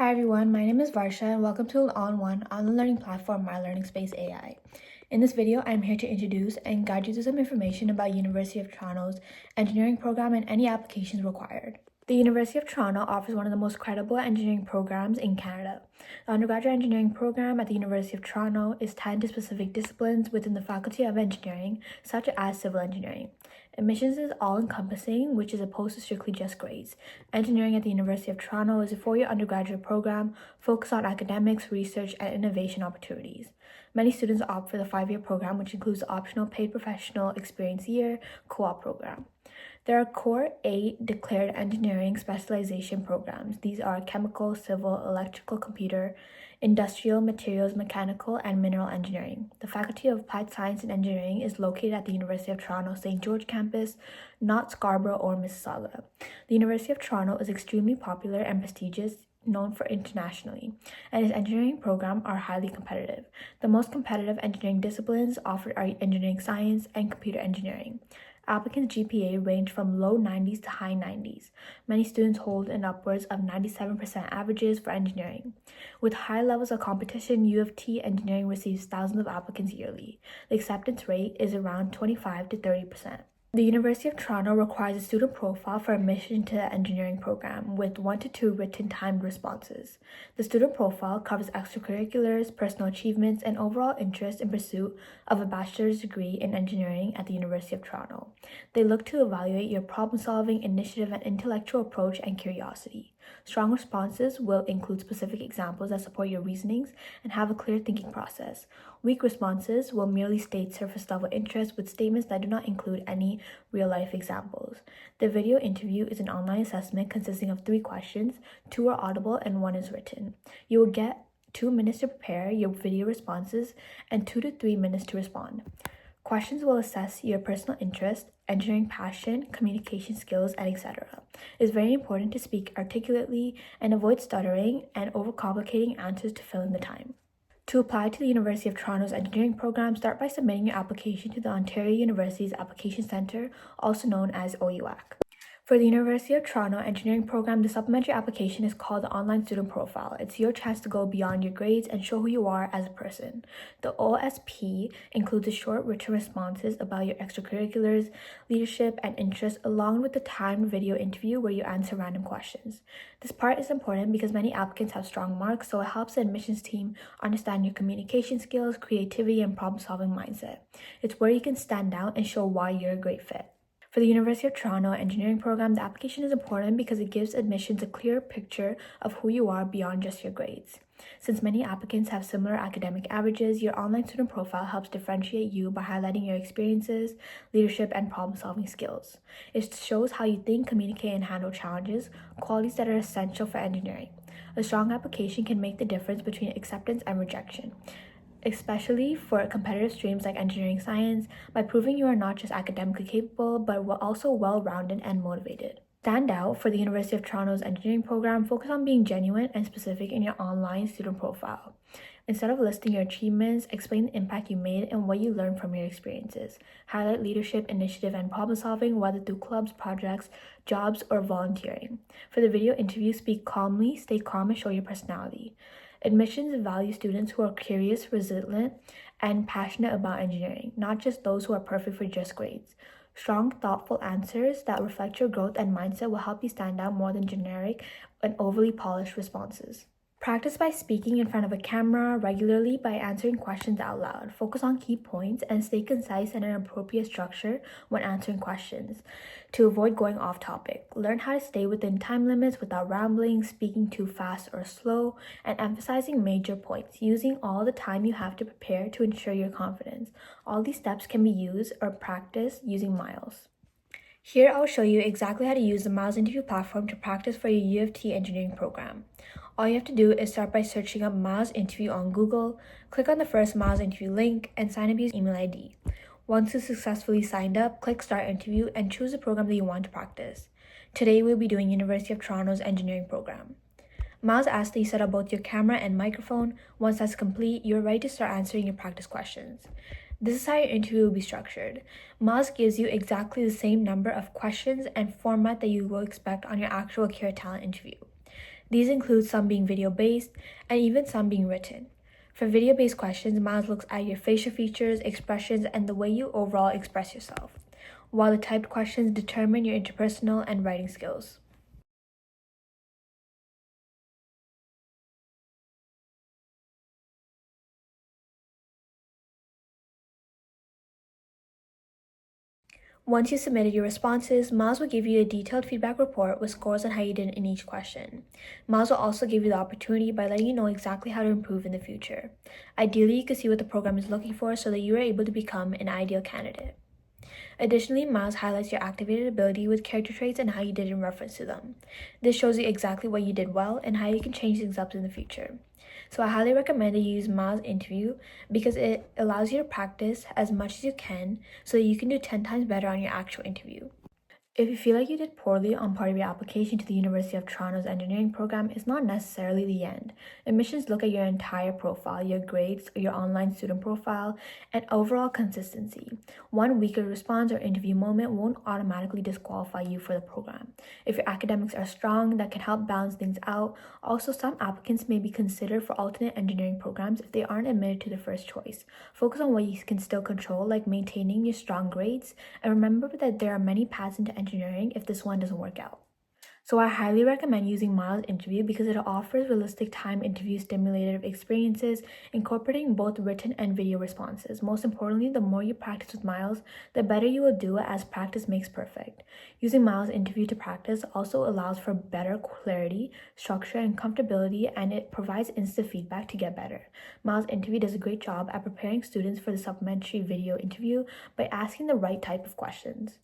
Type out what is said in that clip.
Hi everyone, my name is Varsha and welcome to an all-in-one online learning platform, My Learning Space AI. In this video, I'm here to introduce and guide you through some information about University of Toronto's engineering program and any applications required. The University of Toronto offers one of the most credible engineering programs in Canada. The undergraduate engineering program at the University of Toronto is tied to specific disciplines within the Faculty of Engineering, such as civil engineering. Admissions is all-encompassing, which is opposed to strictly just grades. Engineering at the University of Toronto is a four-year undergraduate program focused on academics, research, and innovation opportunities. Many students opt for the five-year program, which includes the optional paid professional experience year co-op program. There are core 8 declared engineering specialization programs. These are chemical, civil, electrical, computer, industrial, materials, mechanical, and mineral engineering. The Faculty of Applied Science and Engineering is located at the University of Toronto St. George campus, not Scarborough or Mississauga. The University of Toronto is extremely popular and prestigious, known for internationally, and its engineering program are highly competitive. The most competitive engineering disciplines offered are engineering science and computer engineering. Applicants' GPA range from low 90s to high 90s. Many students hold an upwards of 97% averages for engineering. With high levels of competition, U of T engineering receives thousands of applicants yearly. The acceptance rate is around 25 to 30%. The University of Toronto requires a student profile for admission to the engineering program with 1 to 2 written timed responses. The student profile covers extracurriculars, personal achievements, and overall interest in pursuit of a bachelor's degree in engineering at the University of Toronto. They look to evaluate your problem-solving, initiative, and intellectual approach and curiosity. Strong responses will include specific examples that support your reasonings and have a clear thinking process. Weak responses will merely state surface-level interest with statements that do not include any real-life examples. The video interview is an online assessment consisting of 3 questions, 2 are audible and 1 is written. You will get 2 minutes to prepare your video responses and 2 to 3 minutes to respond. Questions will assess your personal interest, engineering passion, communication skills, and etc. It is very important to speak articulately and avoid stuttering and overcomplicating answers to fill in the time. To apply to the University of Toronto's engineering program, start by submitting your application to the Ontario University's Application Centre, also known as OUAC. For the University of Toronto engineering program, the supplementary application is called the Online Student Profile. It's your chance to go beyond your grades and show who you are as a person. The OSP includes the short written responses about your extracurriculars, leadership, and interests, along with the timed video interview where you answer random questions. This part is important because many applicants have strong marks, so it helps the admissions team understand your communication skills, creativity, and problem-solving mindset. It's where you can stand out and show why you're a great fit. For the University of Toronto engineering program, the application is important because it gives admissions a clear picture of who you are beyond just your grades. Since many applicants have similar academic averages, your online student profile helps differentiate you by highlighting your experiences, leadership, and problem-solving skills. It shows how you think, communicate, and handle challenges, qualities that are essential for engineering. A strong application can make the difference between acceptance and rejection, especially for competitive streams like engineering science, by proving you are not just academically capable, but also well-rounded and motivated. Stand out for the University of Toronto's engineering program, focus on being genuine and specific in your online student profile. Instead of listing your achievements, explain the impact you made and what you learned from your experiences. Highlight leadership, initiative, and problem solving, whether through clubs, projects, jobs, or volunteering. For the video interview, speak calmly, stay calm, and show your personality. Admissions value students who are curious, resilient, and passionate about engineering, not just those who are perfect for just grades. Strong, thoughtful answers that reflect your growth and mindset will help you stand out more than generic and overly polished responses. Practice by speaking in front of a camera regularly, by answering questions out loud. Focus on key points and stay concise and an appropriate structure when answering questions to avoid going off topic. Learn how to stay within time limits without rambling, speaking too fast or slow, and emphasizing major points, using all the time you have to prepare to ensure your confidence. All these steps can be used or practiced using Myls. Here I'll show you exactly how to use the Myls interview platform to practice for your U of T engineering program. All you have to do is start by searching up Myls interview on Google, click on the first Myls interview link, and sign up using email ID. Once you successfully signed up, click Start Interview and choose the program that you want to practice. Today we'll be doing University of Toronto's engineering program. Myls asks that you set up both your camera and microphone. Once that's complete, you're ready to start answering your practice questions. This is how your interview will be structured. Myls gives you exactly the same number of questions and format that you will expect on your actual Career Talent interview. These include some being video-based and even some being written. For video-based questions, Myls looks at your facial features, expressions, and the way you overall express yourself, while the typed questions determine your interpersonal and writing skills. Once you submitted your responses, Myls will give you a detailed feedback report with scores on how you did in each question. Myls will also give you the opportunity by letting you know exactly how to improve in the future. Ideally, you can see what the program is looking for so that you are able to become an ideal candidate. Additionally, Myls highlights your activated ability with character traits and how you did in reference to them. This shows you exactly what you did well and how you can change things up in the future. So I highly recommend that you use Myls Interview because it allows you to practice as much as you can so that you can do 10 times better on your actual interview. If you feel like you did poorly on part of your application to the University of Toronto's engineering program, it's not necessarily the end. Admissions look at your entire profile, your grades, your online student profile, and overall consistency. One weaker response or interview moment won't automatically disqualify you for the program. If your academics are strong, that can help balance things out. Also, some applicants may be considered for alternate engineering programs if they aren't admitted to the first choice. Focus on what you can still control, like maintaining your strong grades, and remember that there are many paths into engineering if this one doesn't work out. So I highly recommend using Myls Interview because it offers realistic time interview stimulative experiences, incorporating both written and video responses. Most importantly, the more you practice with Myls, the better you will do, as practice makes perfect. Using Myls Interview to practice also allows for better clarity, structure, and comfortability, and it provides instant feedback to get better. Myls Interview does a great job at preparing students for the supplementary video interview by asking the right type of questions.